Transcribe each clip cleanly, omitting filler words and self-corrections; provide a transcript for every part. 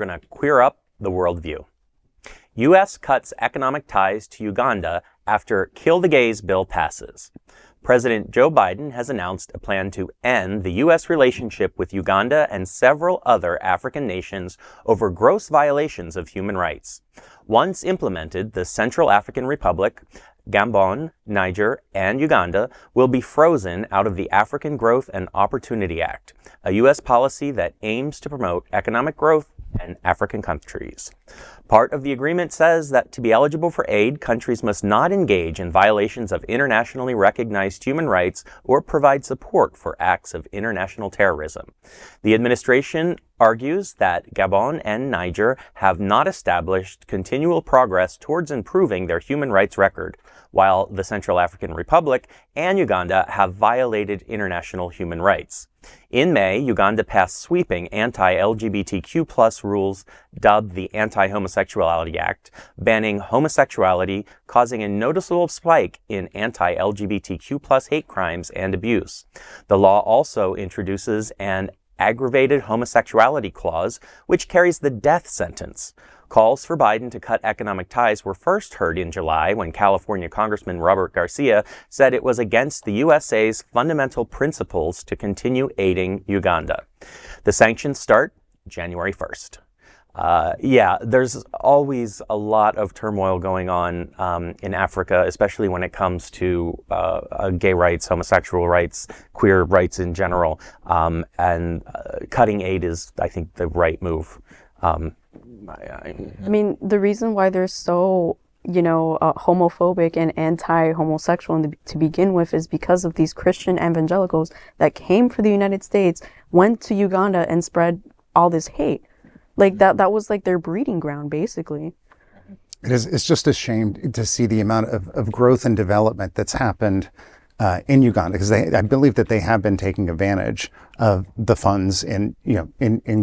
we're going to queer up the worldview. U.S. cuts economic ties to Uganda after Kill the Gays bill passes. President Joe Biden has announced a plan to end the U.S. relationship with Uganda and several other African nations over gross violations of human rights. Once implemented, the Central African Republic, Gabon, Niger, and Uganda will be frozen out of the African Growth and Opportunity Act, a U.S. policy that aims to promote economic growth in African countries. Part of the agreement says that to be eligible for aid, countries must not engage in violations of internationally recognized human rights or provide support for acts of international terrorism. The administration argues that Gabon and Niger have not established continual progress towards improving their human rights record, while the Central African Republic and Uganda have violated international human rights. In May, Uganda passed sweeping anti-LGBTQ+ rules dubbed the Anti-Homosexuality Act, banning homosexuality, causing a noticeable spike in anti-LGBTQ+ hate crimes and abuse. The law also introduces an aggravated homosexuality clause, which carries the death sentence. Calls for Biden to cut economic ties were first heard in July when California Congressman Robert Garcia said it was against the USA's fundamental principles to continue aiding Uganda. The sanctions start January 1st. There's always a lot of turmoil going on in Africa, especially when it comes to gay rights, homosexual rights, queer rights in general. And cutting aid is, I think, the right move. I mean, the reason why they're so, homophobic and anti-homosexual to begin with is because of these Christian evangelicals that came for the United States, went to Uganda and spread all this hate. Like that was like their breeding ground, basically. It's just a shame to see the amount of growth and development that's happened in Uganda, because I believe that they have been taking advantage of the funds in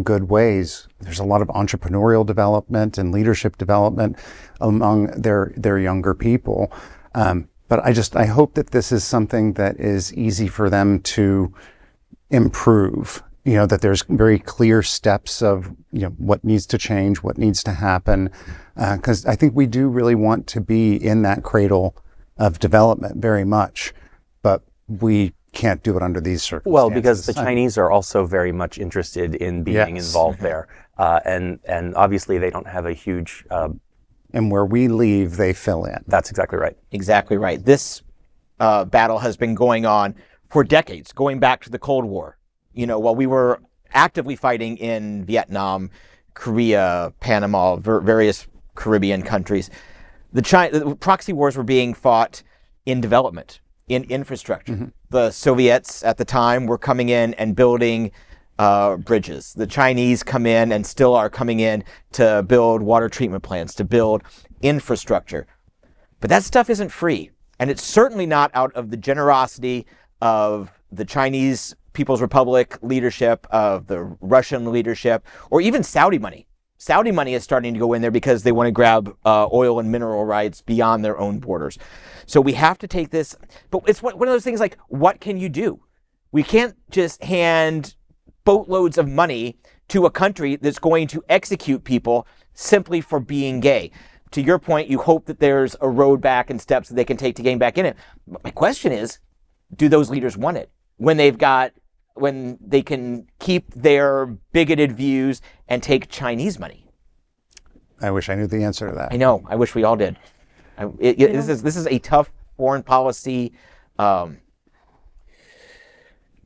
good ways. There's a lot of entrepreneurial development and leadership development among their younger people. But I hope that this is something that is easy for them to improve. That there's very clear steps of, what needs to change, what needs to happen. Because I think we do really want to be in that cradle of development very much. But we can't do it under these circumstances. Well, because the Chinese are also very much interested in being involved there. And obviously they don't have a huge... and where we leave, they fill in. That's exactly right. Exactly right. This battle has been going on for decades, going back to the Cold War. While we were actively fighting in Vietnam, Korea, Panama, various Caribbean countries, the proxy wars were being fought in development, in infrastructure. Mm-hmm. The Soviets at the time were coming in and building bridges. The Chinese come in and still are coming in to build water treatment plants, to build infrastructure. But that stuff isn't free. And it's certainly not out of the generosity of the Chinese People's Republic leadership, of the Russian leadership, or even Saudi money. Saudi money is starting to go in there because they want to grab oil and mineral rights beyond their own borders. So we have to take this, but it's one of those things like, what can you do? We can't just hand boatloads of money to a country that's going to execute people simply for being gay. To your point, you hope that there's a road back and steps that they can take to gain back in it. But my question is, do those leaders want it? When they can keep their bigoted views and take Chinese money? I wish I knew the answer to that. I know. I wish we all did. This is a tough foreign policy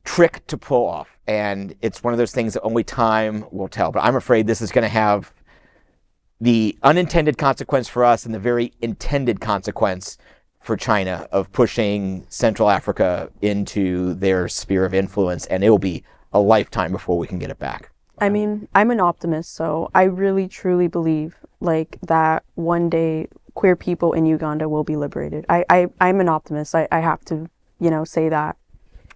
trick to pull off, and it's one of those things that only time will tell. But I'm afraid this is going to have the unintended consequence for us and the very intended consequence for China of pushing Central Africa into their sphere of influence, and it will be a lifetime before we can get it back. I mean, I'm an optimist, so I really truly believe that one day queer people in Uganda will be liberated. I'm an optimist. I have to, say that.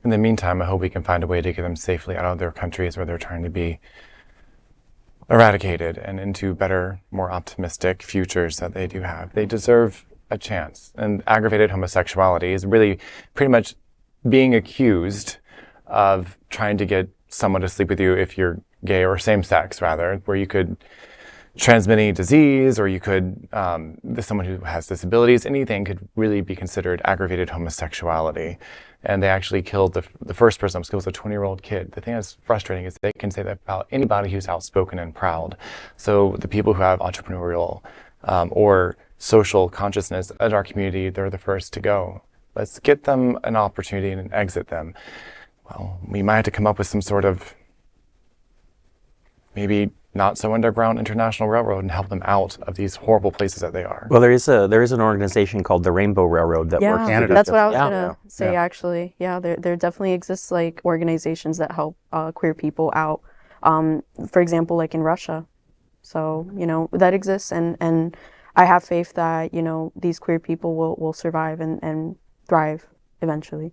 In the meantime, I hope we can find a way to get them safely out of their countries where they're trying to be eradicated and into better, more optimistic futures that they do have. They deserve a chance. And aggravated homosexuality is really pretty much being accused of trying to get someone to sleep with you if you're gay or same sex rather, where you could transmit any disease, or you could, someone who has disabilities, anything could really be considered aggravated homosexuality. And they actually killed the first person that was a 20-year-old kid. The thing that's frustrating is they can say that about anybody who's outspoken and proud. So the people who have entrepreneurial or social consciousness in our community, they're the first to go. Let's get them an opportunity and exit them. Well, we might have to come up with some sort of maybe not so underground international railroad and help them out of these horrible places that they are. Well, there is an organization called the Rainbow Railroad that works. Canada. That's what I was Yeah. gonna say. Yeah. Actually, yeah, there definitely exists like organizations that help queer people out. For example, like in Russia. So that exists, and I have faith that these queer people will survive and thrive eventually.